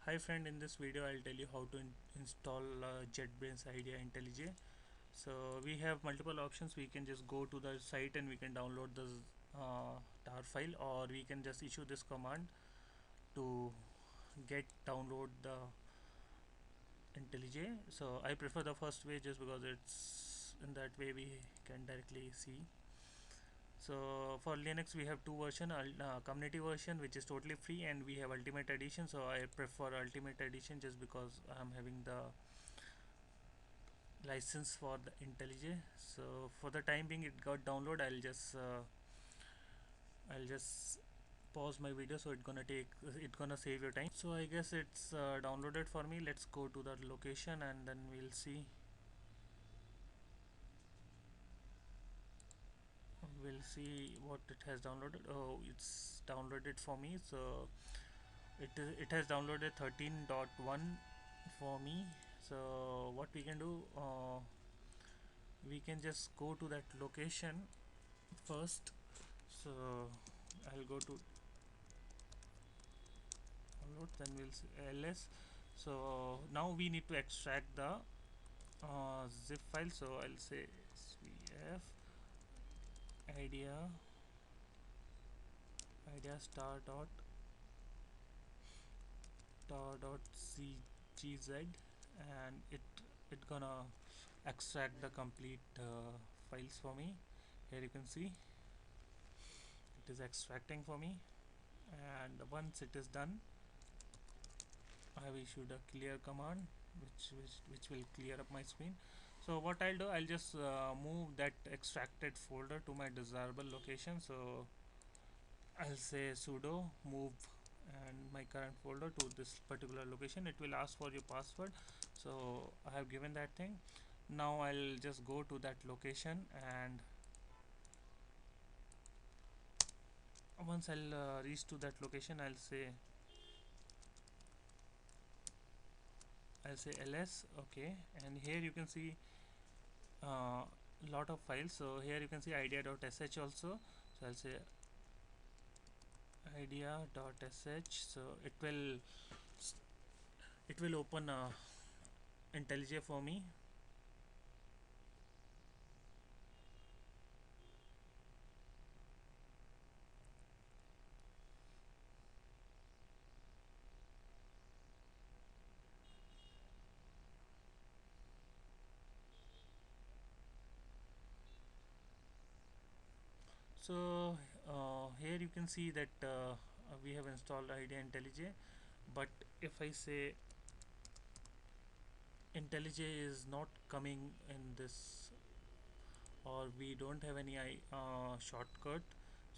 Hi friend, in this video I'll tell you how to install JetBrains IDEA IntelliJ. So we have multiple options. We can just go to the site and we can download the tar file, or we can just issue this command to get download the IntelliJ. So I prefer the first way just because it's in that way we can directly see. So for Linux we have two version, community version which is totally free, and we have ultimate edition. So I prefer ultimate edition just because I'm having the license for the IntelliJ. So for the time being it got download. I'll just pause my video, so it's gonna save your time. So I guess it's downloaded for me. Let's go to the location and then we'll see what it has downloaded. Oh, it's downloaded for me. So it has downloaded 13.1 for me. So what we can do, we can just go to that location first. So I'll go to download, then we'll see ls. So now we need to extract the zip file. So I'll say svf idea star dot cgz, and it gonna extract the complete files for me. Here you can see it is extracting for me, and once it is done I have issued a clear command which will clear up my screen. So what I'll do, I'll just move that extracted folder to my desirable location. So I'll say sudo move and my current folder to this particular location. It will ask for your password, so I have given that thing. Now I'll just go to that location, and once I'll reach to that location, I'll say ls. Okay, and here you can see lot of files. So here you can see idea.sh also. So I'll say idea.sh. So it will open IntelliJ for me. So here you can see that we have installed idea IntelliJ, but if I say IntelliJ is not coming in this, or we don't have any shortcut.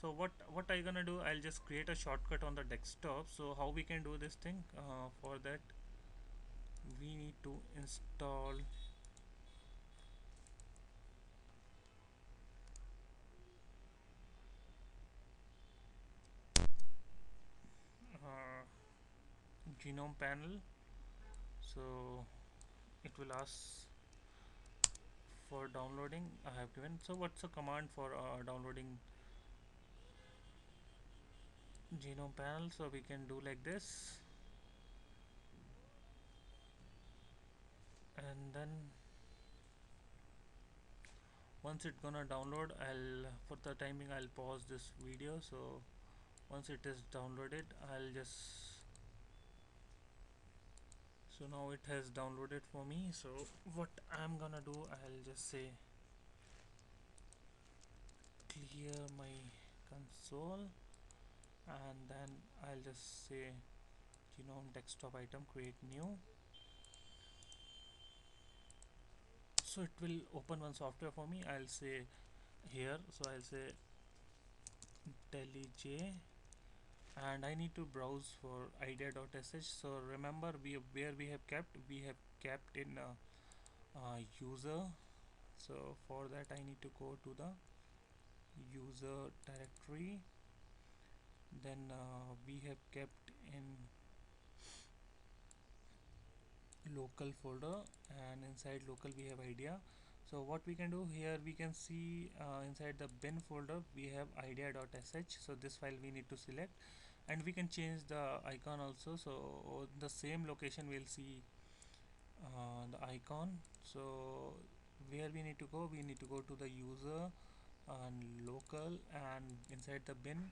So what I gonna do, I'll just create a shortcut on the desktop. So how we can do this thing, for that we need to install uh, genome panel. So it will ask for downloading. I have given. So what's the command for downloading genome panel? So we can do like this, and then once it's gonna download, I'll for the timing I'll pause this video. So once it is downloaded, I'll just so now it has downloaded for me. So what I'm gonna do, I'll just say clear my console, and then I'll just say genome desktop item create new. So it will open one software for me. I'll say here, so I'll say IntelliJ, and I need to browse for idea.sh. So remember, we have kept in user. So for that I need to go to the user directory. Then we have kept in local folder, and inside local we have idea. So what we can do here, we can see inside the bin folder we have idea.sh. So this file we need to select, and we can change the icon also. So the same location we'll see the icon. So where we need to go, we need to go to the user and local, and inside the bin,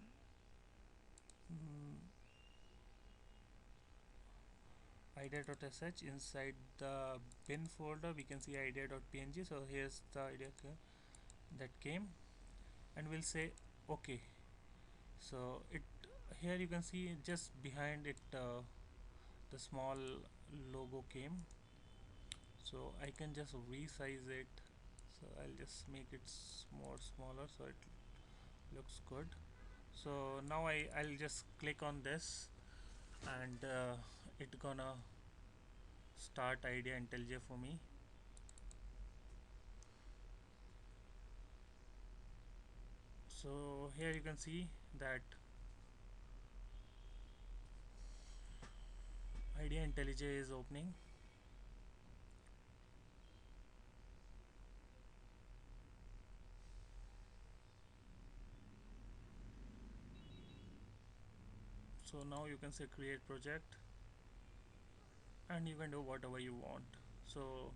mm, idea.sh, inside the bin folder we can see idea.png. So here's the idea that came, and we'll say okay. So it, here you can see just behind it the small logo came. So I can just resize it. So I'll just make it more smaller so it looks good. So now I'll just click on this, and it gonna start idea IntelliJ for me. So here you can see that idea IntelliJ is opening. So now you can say create project, and you can do whatever you want. So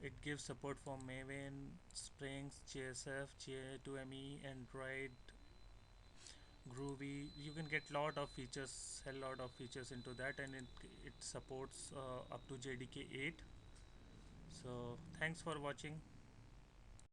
it gives support for Maven, Springs, JSF, J2ME, Android, Groovy. You can get lot of features, a lot of features into that, and it supports up to JDK 8. So thanks for watching.